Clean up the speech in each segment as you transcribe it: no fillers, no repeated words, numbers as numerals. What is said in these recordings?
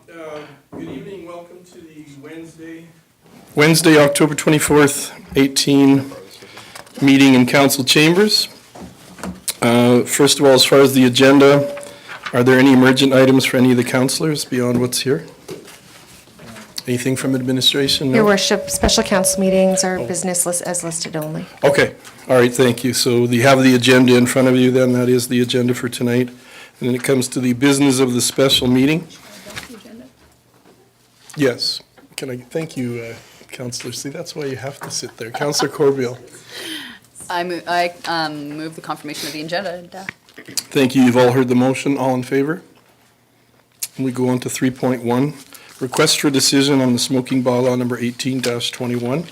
Good evening, welcome to the Wednesday, October 24th, 18 meeting in council chambers. First of all, as far as the agenda, are there any emergent items for any of the councillors beyond what's here? Anything from administration? No? Your Worship, special council meetings are business list as listed only. Okay, all right, thank you. So you have the agenda in front of you then, that is the agenda for tonight. And then it comes to the business of the special meeting. Yes. Can I thank you, Councillor? See, that's why you have to sit there. Councillor Corbeil. I move the confirmation of the agenda. Thank you. You've all heard the motion. All in favor? We go on to 3.1. Request for decision on the smoking bylaw number 18-21.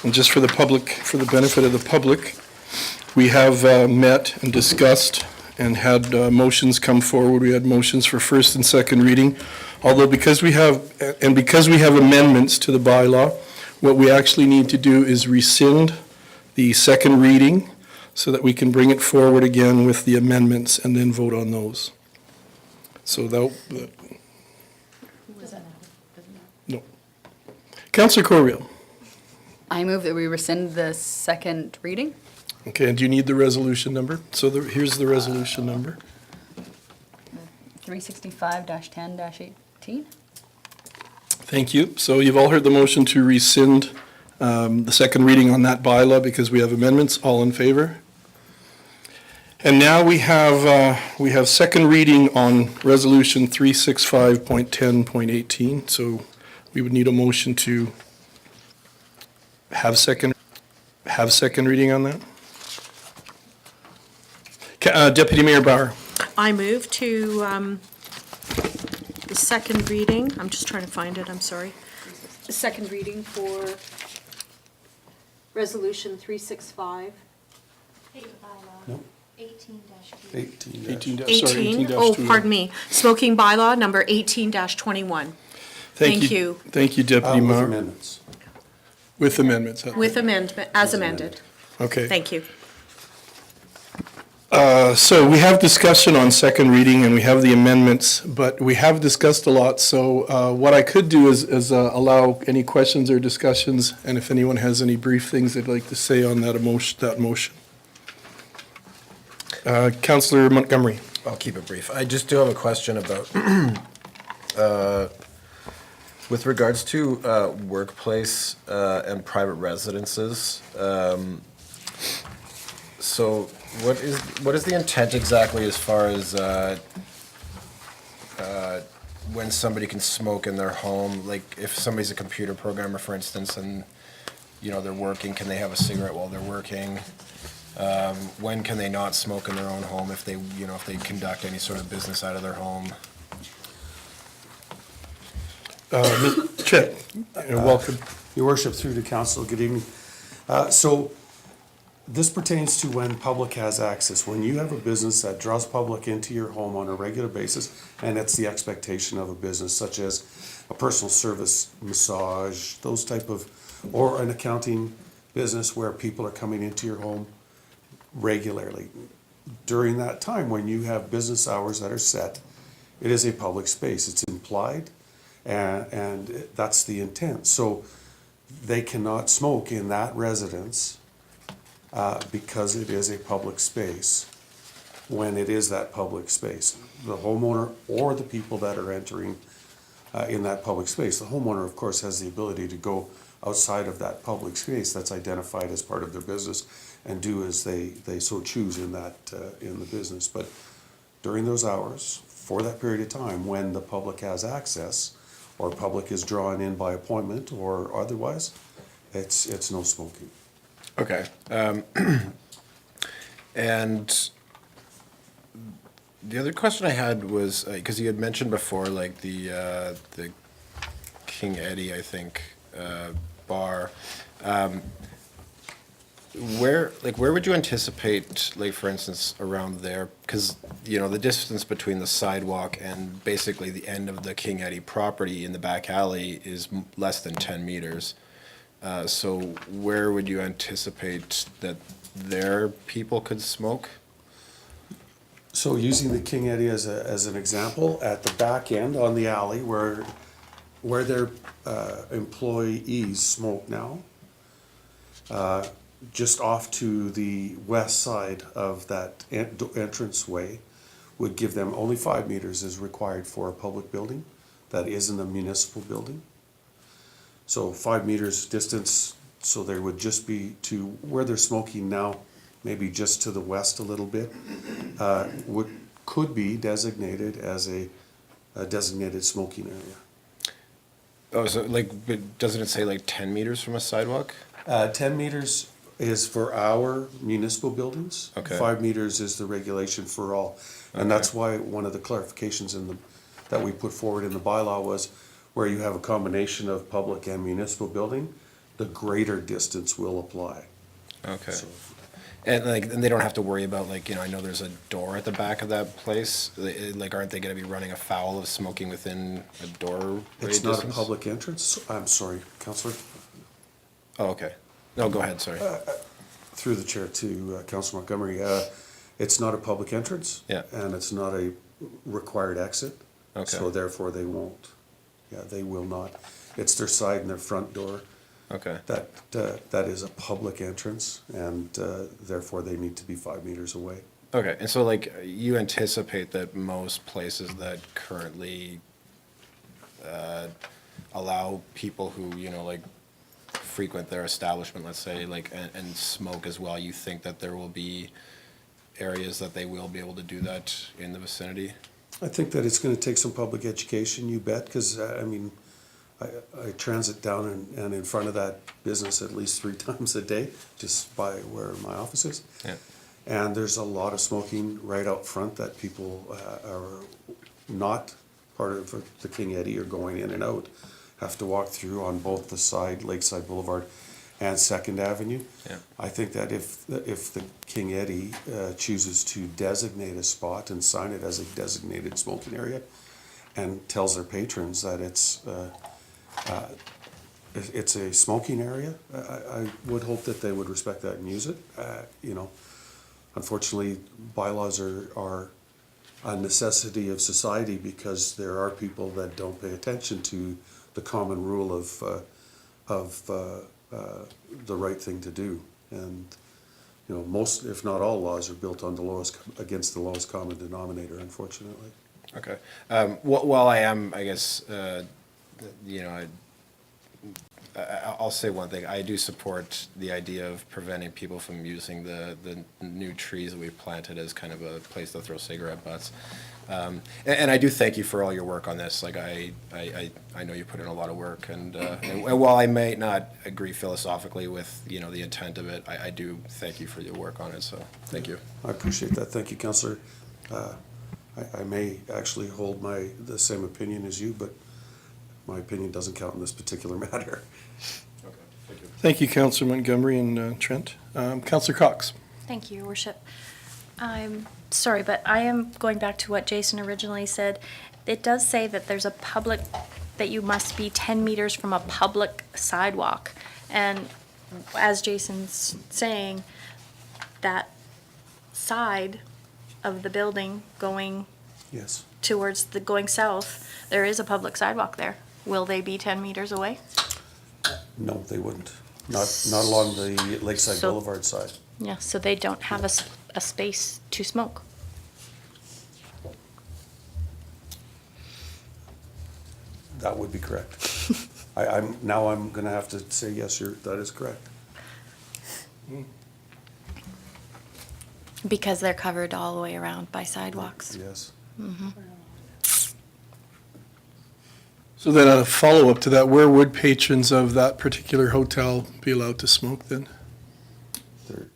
And just for the public, for the benefit of the public, we have met and discussed and had motions come forward. We had motions for first and second reading. Although because we have amendments to the bylaw, what we actually need to do is rescind the second reading so that we can bring it forward again with the amendments and then vote on those. So that. No. Councillor Corbeil. I move that we rescind the second reading. Okay, and do you need the resolution number? So here's the resolution number. 365-10-18. Thank you. So you've all heard the motion to rescind the second reading on that bylaw because we have amendments. All in favor? And now we have second reading on resolution 365.10.18. So we would need a motion to have second reading on that. Deputy Mayor Bauer. I move to the second reading. I'm just trying to find it, I'm sorry. The second reading for Resolution 365. No. 18-2. 18, oh, pardon me. Smoking bylaw number 18-21. Thank you. Thank you, Deputy Mayor. With amendments. With amendments. With amendment, as amended. Okay. Thank you. So we have discussion on second reading and we have the amendments, but we have discussed a lot. So what I could do is allow any questions or discussions, and if anyone has any brief things they'd like to say on that motion. Councillor Montgomery. I'll keep it brief. I just do have a question about, with regards to workplace and private residences. So what is the intent exactly as far as when somebody can smoke in their home? Like if somebody's a computer programmer, for instance, and they're working, can they have a cigarette while they're working? When can they not smoke in their own home if they conduct any sort of business out of their home? Chet, welcome. Your Worship, through to council, good evening. So this pertains to when public has access. When you have a business that draws public into your home on a regular basis, and it's the expectation of a business such as a personal service, massage, those type of, or an accounting business where people are coming into your home regularly. During that time when you have business hours that are set, it is a public space. It's implied, and that's the intent. So they cannot smoke in that residence because it is a public space. When it is that public space, the homeowner or the people that are entering in that public space, the homeowner of course has the ability to go outside of that public space that's identified as part of their business and do as they so choose in the business. But during those hours, for that period of time, when the public has access or public is drawn in by appointment or otherwise, it's no smoking. Okay. And the other question I had was, because you had mentioned before, like the King Eddie, I think, bar. Where would you anticipate, like for instance, around there? Because the distance between the sidewalk and basically the end of the King Eddie property in the back alley is less than 10 meters. So where would you anticipate that their people could smoke? So using the King Eddie as an example, at the back end on the alley where their employees smoke now, just off to the west side of that entranceway would give them only 5 meters is required for a public building that isn't a municipal building. So 5 meters distance, so there would just be to where they're smoking now, maybe just to the west a little bit, could be designated as a designated smoking area. Oh, so like, but doesn't it say like 10 meters from a sidewalk? 10 meters is for our municipal buildings. Okay. 5 meters is the regulation for all. And that's why one of the clarifications that we put forward in the bylaw was where you have a combination of public and municipal building, the greater distance will apply. Okay. So- And like, and they don't have to worry about like, I know there's a door at the back of that place. Like, aren't they gonna be running afoul of smoking within a door It's radius? not a public entrance. I'm sorry, Councillor. Oh, okay. No, go ahead, sorry. Through the chair to Councillor Montgomery, it's not a public entrance. Yeah. And it's not a required exit. Okay. So therefore they won't. Yeah, they will not. It's their side and their front door. Okay. That is a public entrance and therefore they need to be 5 meters away. Okay, and so like, you anticipate that most places that currently allow people who, like, frequent their establishment, let's say, like, and smoke as well, you think that there will be areas that they will be able to do that in the vicinity? I think that it's gonna take some public education, you bet, because I transit down and in front of that business at least 3 times a day, just by where my office is. Yeah. And there's a lot of smoking right out front that people are not part of the King Eddie or going in and out, have to walk through on both the side, Lakeside Boulevard and Second Avenue. Yeah. I think that if the King Eddie chooses to designate a spot and sign it as a designated smoking area and tells their patrons that it's a smoking area, I would hope that they would respect that and use it. Unfortunately, bylaws are a necessity of society because there are people that don't pay attention to the common rule of the right thing to do. And, most, if not all laws are built on against the lowest common denominator, unfortunately. Okay. While I am, I guess, I'll say one thing. I do support the idea of preventing people from using the new trees that we've planted as kind of a place to throw cigarette butts. And I do thank you for all your work on this. Like, I know you put in a lot of work, and while I may not agree philosophically with, the intent of it, I do thank you for your work on it, so thank you. I appreciate that. Thank you, Councillor. I may actually hold the same opinion as you, but my opinion doesn't count in this particular matter. Okay, thank you. Thank you, Councillor Montgomery and Trent. Councillor Cox. Thank you, Your Worship. I'm sorry, but I am going back to what Jason originally said. It does say that there's that you must be 10 meters from a public sidewalk. And as Jason's saying, that side of the building going Yes. towards going south, there is a public sidewalk there. Will they be 10 meters away? No, they wouldn't. Not along the Lakeside So- Boulevard side. Yeah, so they don't have a space to smoke. That would be correct. I'm gonna have to say, yes, that is correct. Because they're covered all the way around by sidewalks. Yes. So then a follow-up to that, where would patrons of that particular hotel be allowed to smoke then? There,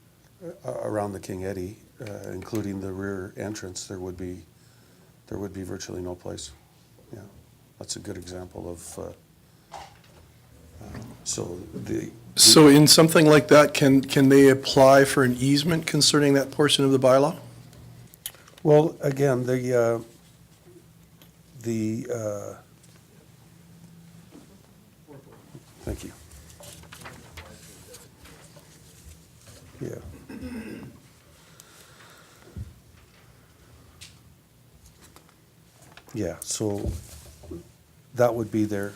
around the King Eddie, including the rear entrance, there would be virtually no place. Yeah, that's a good example of, So in something like that, can they apply for an easement concerning that portion of the bylaw? well, again, thank you. Yeah. Yeah, so that would be their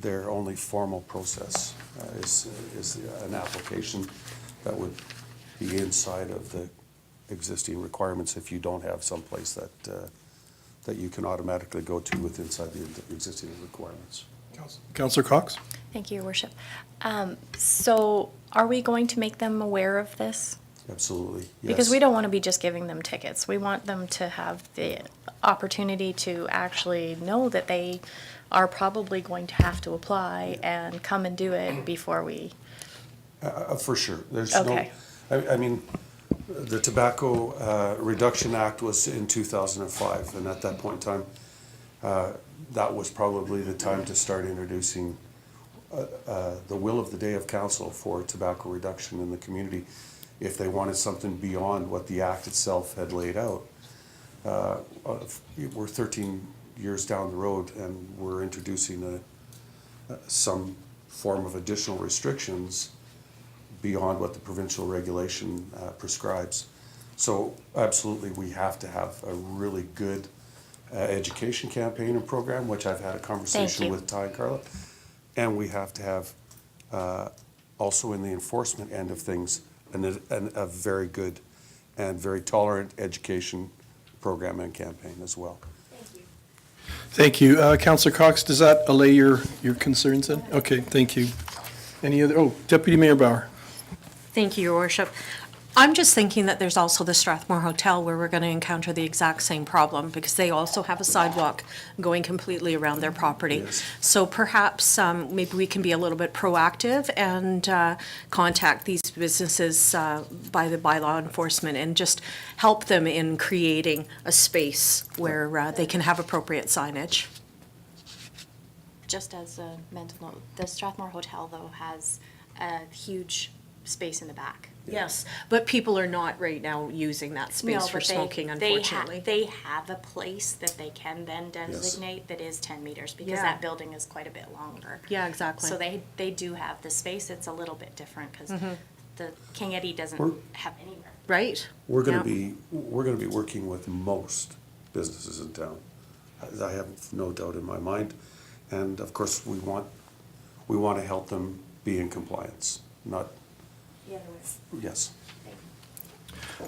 only formal process, is an application that would be inside of the existing requirements if you don't have someplace that you can automatically go to with inside the existing requirements. Councillor Cox? Thank you, Your Worship. So are we going to make them aware of this? Absolutely, yes. Because we don't want to be just giving them tickets. We want them to have the opportunity to actually know that they are probably going to have to apply and come and do it before we, For sure. There's Okay. I mean, the Tobacco Reduction Act was in 2005, and at that point in time, that was probably the time to start introducing the will of the day of council for tobacco reduction in the community, if they wanted something beyond what the act itself had laid out. We're 13 years down the road, and we're introducing some form of additional restrictions beyond what the provincial regulation prescribes. So absolutely, we have to have a really good education campaign and program, which I've had a conversation you. with Ty and Carla. And we have to have, also in the enforcement end of things, a very good and very tolerant education program and campaign as well. Thank you. Councillor Cox, does that allay your concerns then? Okay, thank you. Any other, Deputy Mayor Bauer? Thank you, Your Worship. I'm just thinking that there's also the Strathmore Hotel where we're going to encounter the exact same problem, because they also have a sidewalk going completely around their property. Yes. So perhaps maybe we can be a little bit proactive and contact these businesses by law enforcement and just help them in creating a space where they can have appropriate signage. just as a mental note, the Strathmore Hotel, though, has a huge space in the back. Yes, but people are not right now using that space No, for but smoking, unfortunately. They have a place that they can then designate that is 10 meters, because Yeah. that building is quite a bit longer. Yeah, exactly. So they do have the space. It's a little bit different, because the King Eddie doesn't We're- have anywhere. Right? We're gonna Yeah. be working with most businesses in town. I have no doubt in my mind. And of course, we want to help them be in compliance, not, The other way. yes.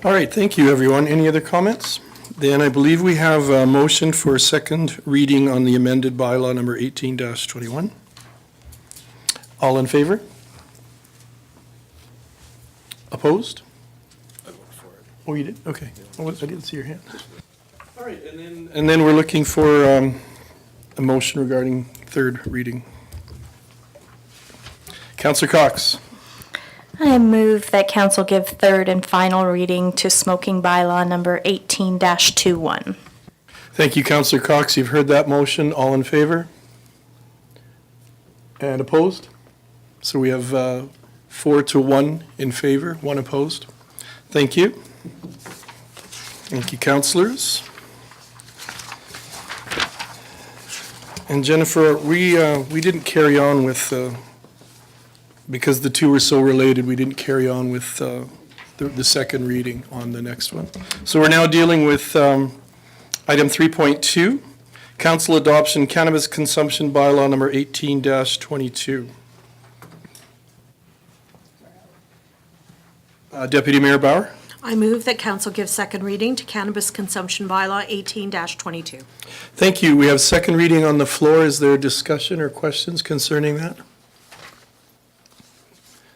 All right, thank you, everyone. Any other comments? Then I believe we have a motion for a second reading on the amended bylaw number 18-21. All in favor? Opposed? I vote for it. Oh, you did? Okay. I didn't see your hand. All right, and then we're looking for a motion regarding third reading. Councillor Cox. I move that council give third and final reading to smoking bylaw number 18-21. Thank you, Councillor Cox. You've heard that motion. All in favor? And opposed? So we have 4-1 in favor, 1 opposed. Thank you. Thank you, councillors. And Jennifer, we didn't carry on with, because the two were so related, we didn't carry on with the second reading on the next one. So we're now dealing with item 3.2, council adoption cannabis consumption bylaw number 18-22. Deputy Mayor Bauer? I move that council give second reading to cannabis consumption bylaw 18-22. Thank you. We have second reading on the floor. Is there discussion or questions concerning that?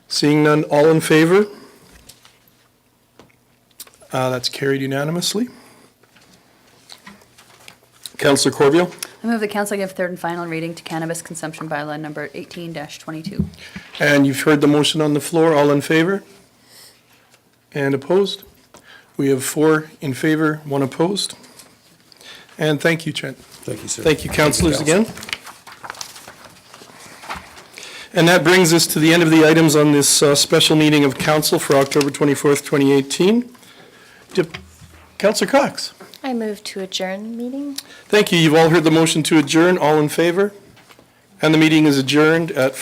Seeing none, all in favor? That's carried unanimously. Councillor Corbeil? I move the council give third and final reading to cannabis consumption bylaw number 18-22. And you've heard the motion on the floor. All in favor? And opposed? We have 4 in favor, 1 opposed. And thank you, Trent. Thank you, sir. Thank you, councillors, Council. again. And that brings us to the end of the items on this special meeting of council for October 24th, 2018. Councillor Cox? I move to adjourn meeting. Thank you. You've all heard the motion to adjourn. All in favor? And the meeting is adjourned at